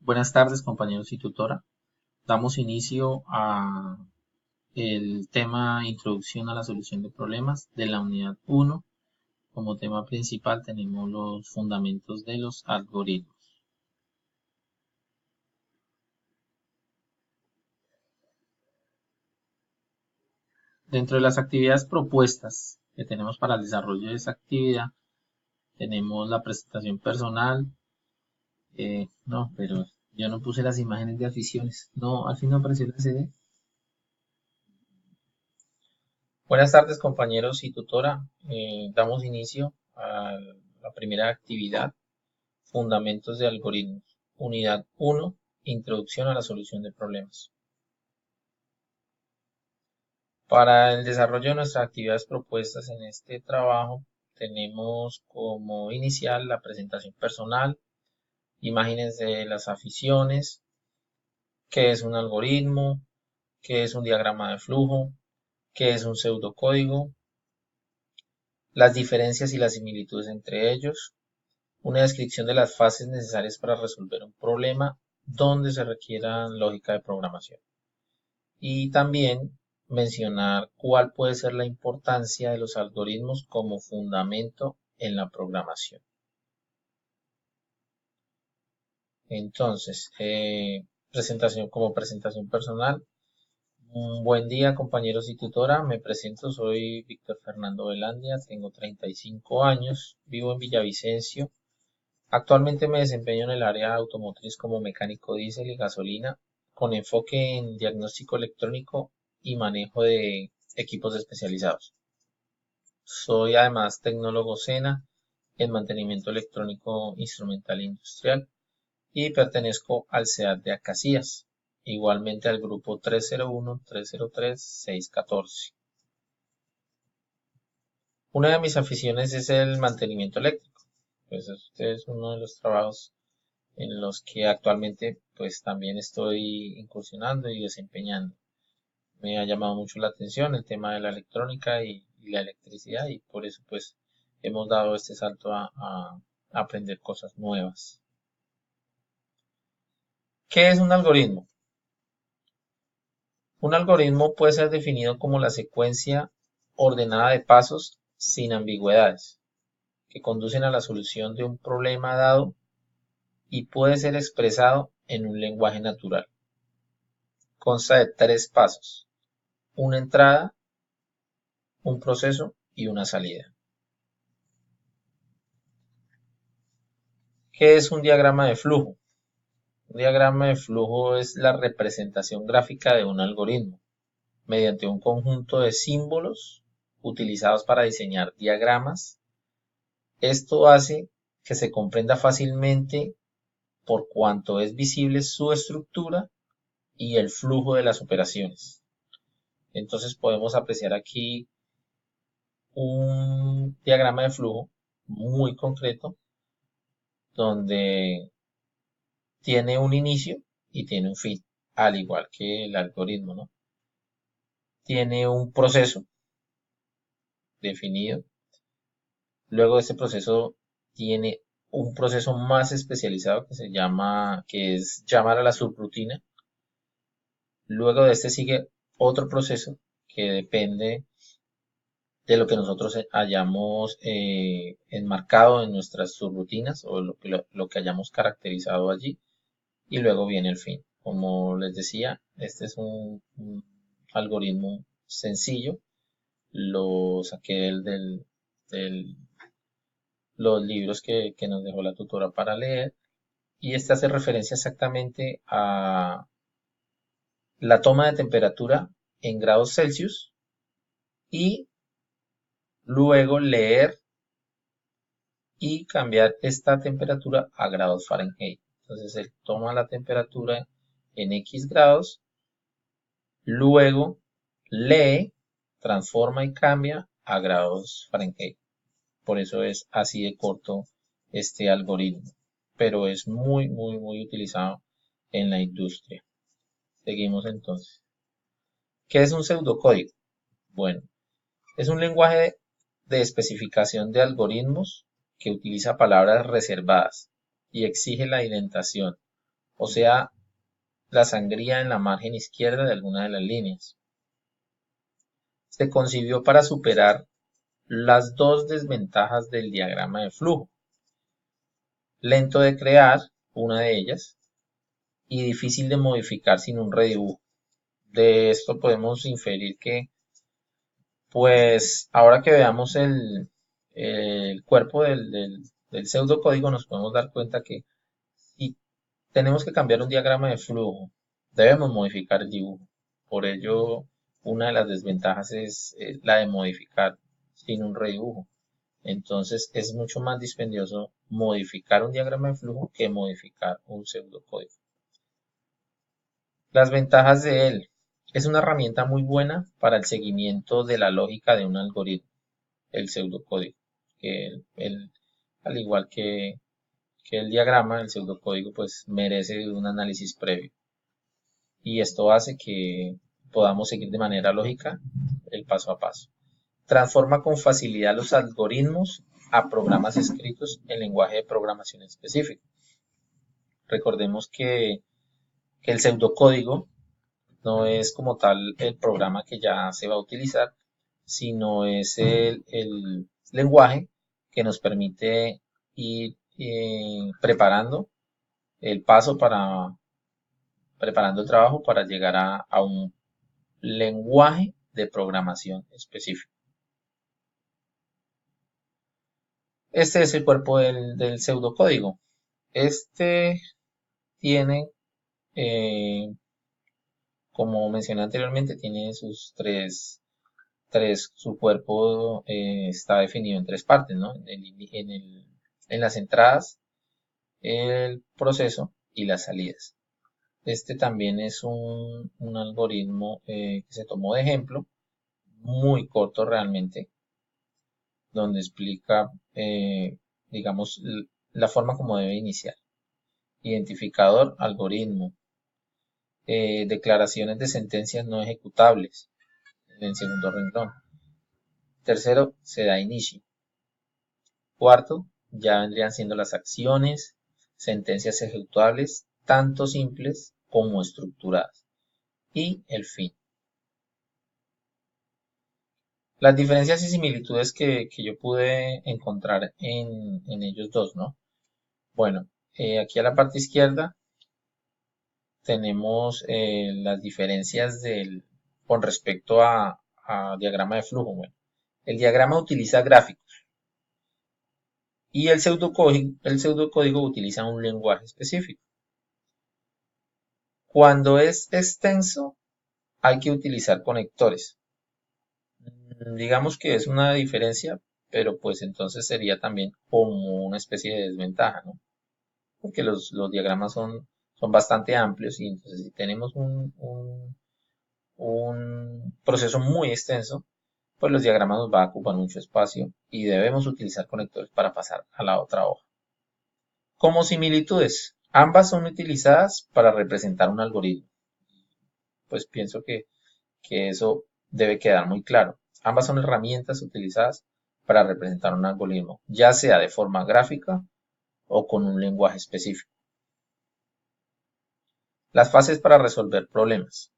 Buenas tardes, compañeros y tutora. Damos inicio a el tema Introducción a la solución de problemas de la unidad 1. Como tema principal tenemos los fundamentos de los algoritmos. Dentro de las actividades propuestas que tenemos para el desarrollo de esta actividad, tenemos la presentación personal. No, pero yo no puse las imágenes de aficiones. No, al fin no apareció la CD. Buenas tardes, compañeros y tutora. Damos inicio a la primera actividad, Fundamentos de algoritmos. Unidad 1, Introducción a la solución de problemas. Para el desarrollo de nuestras actividades propuestas en este trabajo, tenemos como inicial la presentación personal, imágenes de las aficiones, qué es un algoritmo, qué es un diagrama de flujo, qué es un pseudocódigo, las diferencias y las similitudes entre ellos, una descripción de las fases necesarias para resolver un problema donde se requiera lógica de programación. Y también mencionar cuál puede ser la importancia de los algoritmos como fundamento en la programación. Entonces, como presentación personal. Un buen día, compañeros y tutora. Me presento, soy Víctor Fernando Velandia, tengo 35 años, vivo en Villavicencio. Actualmente me desempeño en el área automotriz como mecánico diésel y gasolina, con enfoque en diagnóstico electrónico y manejo de equipos especializados. Soy además tecnólogo SENA en mantenimiento electrónico instrumental e industrial y pertenezco al SEAT de Acasías, igualmente al grupo 301-303-614. Una de mis aficiones es el mantenimiento eléctrico, pues este es uno de los trabajos en los que actualmente pues también estoy incursionando y desempeñando. Me ha llamado mucho la atención el tema de la electrónica y la electricidad y por eso pues hemos dado este salto a aprender cosas nuevas. ¿Qué es un algoritmo? Un algoritmo puede ser definido como la secuencia ordenada de pasos sin ambigüedades que conducen a la solución de un problema dado y puede ser expresado en un lenguaje natural. Consta de 3 pasos: una entrada, un proceso y una salida. ¿Qué es un diagrama de flujo? Un diagrama de flujo es la representación gráfica de un algoritmo mediante un conjunto de símbolos utilizados para diseñar diagramas. Esto hace que se comprenda fácilmente por cuanto es visible su estructura y el flujo de las operaciones. Entonces podemos apreciar aquí un diagrama de flujo muy concreto donde tiene un inicio y tiene un fin, al igual que el algoritmo, ¿no? Tiene un proceso definido. Luego de ese proceso tiene un proceso más especializado que es llamar a la subrutina. Luego de este sigue otro proceso que depende de lo que nosotros hayamos enmarcado en nuestras subrutinas o lo que hayamos caracterizado allí. Y luego viene el fin. Como les decía, este es un algoritmo sencillo. Lo saqué del los libros que nos dejó la tutora para leer. Y este hace referencia exactamente a la toma de temperatura en grados Celsius y luego leer y cambiar esta temperatura a grados Fahrenheit. Entonces él toma la temperatura en X grados, luego lee, transforma y cambia a grados Fahrenheit. Por eso es así de corto este algoritmo, pero es muy utilizado en la industria. Seguimos entonces. ¿Qué es un pseudocódigo? Bueno, es un lenguaje de especificación de algoritmos que utiliza palabras reservadas y exige la indentación o sea, la sangría en la margen izquierda de alguna de las líneas. Se concibió para superar las dos desventajas del diagrama de flujo: lento de crear, una de ellas, y difícil de modificar sin un redibujo. De esto podemos inferir que, pues, ahora que veamos el cuerpo del pseudocódigo, nos podemos dar cuenta que si tenemos que cambiar un diagrama de flujo, debemos modificar el dibujo. Por ello, una de las desventajas es la de modificar sin un redibujo. Entonces es mucho más dispendioso modificar un diagrama de flujo que modificar un pseudocódigo. Las ventajas de él: es una herramienta muy buena para el seguimiento de la lógica de un algoritmo, el pseudocódigo, al igual que el diagrama, el pseudocódigo pues merece un análisis previo, y esto hace que podamos seguir de manera lógica el paso a paso. Transforma con facilidad los algoritmos a programas escritos en lenguaje de programación específico. Recordemos que el pseudocódigo no es como tal el programa que ya se va a utilizar, sino es el lenguaje que nos permite ir preparando el paso preparando el trabajo para llegar a un lenguaje de programación específico. Este es el cuerpo del pseudocódigo. Este tiene, como mencioné anteriormente, tiene su cuerpo está definido en tres partes, ¿no? En las entradas, el proceso y las salidas. Este también es un algoritmo que se tomó de ejemplo, muy corto realmente, donde explica, digamos, la forma como debe iniciar. Identificador, algoritmo, declaraciones de sentencias no ejecutables en el segundo renglón. Tercero, se da inicio. Cuarto, ya vendrían siendo las acciones, sentencias ejecutables, tanto simples como estructuradas. Y el fin. Las diferencias y similitudes que yo pude encontrar en ellos dos, ¿no? Bueno, aquí a la parte izquierda tenemos las diferencias con respecto a diagrama de flujo. Bueno, el diagrama utiliza gráficos y el pseudocódigo utiliza un lenguaje específico. Cuando es extenso, hay que utilizar conectores. Digamos que es una diferencia, pero pues entonces sería también como una especie de desventaja, ¿no? Porque los diagramas son bastante amplios, y entonces si tenemos un proceso muy extenso, pues los diagramas nos van a ocupar mucho espacio y debemos utilizar conectores para pasar a la otra hoja. Como similitudes, ambas son utilizadas para representar un algoritmo. Pues pienso que eso debe quedar muy claro. Ambas son herramientas utilizadas para representar un algoritmo, ya sea de forma gráfica o con un lenguaje específico. Las fases para resolver problemas.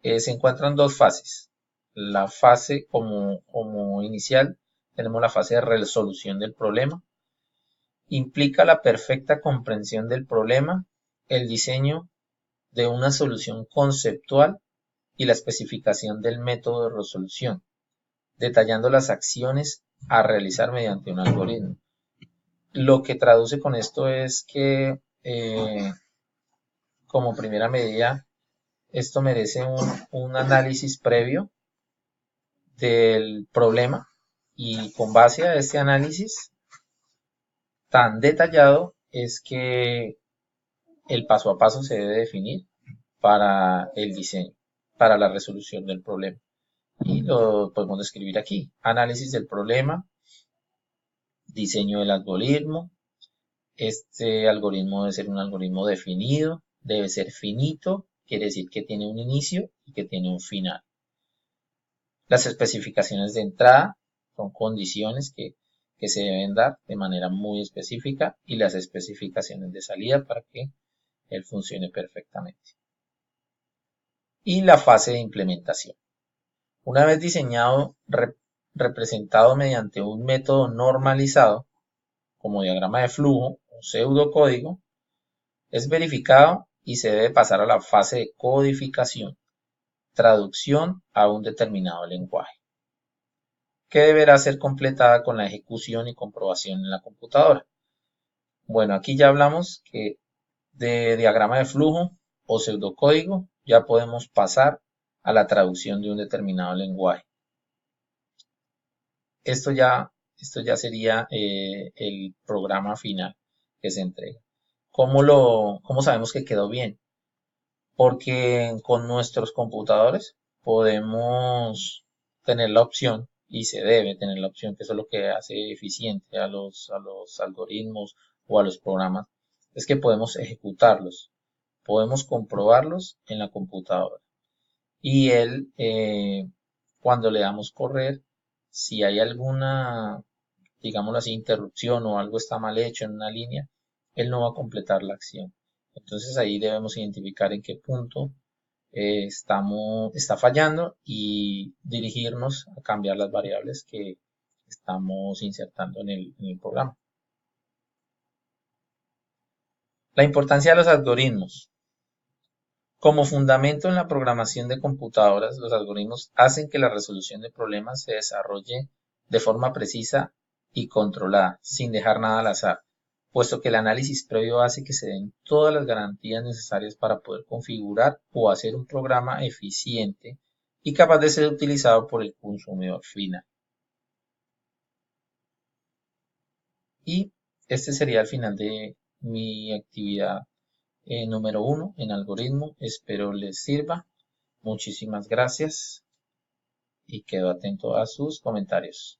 Se encuentran dos fases. La fase como inicial, tenemos la fase de resolución del problema. Implica la perfecta comprensión del problema, el diseño de una solución conceptual y la especificación del método de resolución, detallando las acciones a realizar mediante un algoritmo. Lo que traduce con esto es que, como primera medida, esto merece un análisis previo del problema, y con base a este análisis tan detallado es que el paso a paso se debe definir para el diseño, para la resolución del problema. Y lo podemos describir aquí: análisis del problema, diseño del algoritmo. Este algoritmo debe ser un algoritmo definido, debe ser finito, quiere decir que tiene un inicio y que tiene un final. Las especificaciones de entrada son condiciones que se deben dar de manera muy específica, y las especificaciones de salida para que él funcione perfectamente. Y la fase de implementación. Una vez diseñado, representado mediante un método normalizado, como diagrama de flujo o pseudocódigo, es verificado y se debe pasar a la fase de codificación, traducción a un determinado lenguaje, que deberá ser completada con la ejecución y comprobación en la computadora. Bueno, aquí ya hablamos que de diagrama de flujo o pseudocódigo ya podemos pasar a la traducción de un determinado lenguaje. Esto ya sería el programa final que se entrega. ¿Cómo sabemos que quedó bien? Porque con nuestros computadores podemos tener la opción, y se debe tener la opción, que eso es lo que hace eficiente a los algoritmos o a los programas, es que podemos ejecutarlos, podemos comprobarlos en la computadora. Y él, cuando le damos correr, si hay alguna, digámoslo así, interrupción o algo está mal hecho en una línea, él no va a completar la acción. Entonces ahí debemos identificar en qué punto está fallando y dirigirnos a cambiar las variables que estamos insertando en el programa. La importancia de los algoritmos. Como fundamento en la programación de computadoras, los algoritmos hacen que la resolución de problemas se desarrolle de forma precisa y controlada, sin dejar nada al azar, puesto que el análisis previo hace que se den todas las garantías necesarias para poder configurar o hacer un programa eficiente y capaz de ser utilizado por el consumidor final. Y este sería el final de mi actividad número 1 en algoritmo. Espero les sirva. Muchísimas gracias y quedo atento a sus comentarios.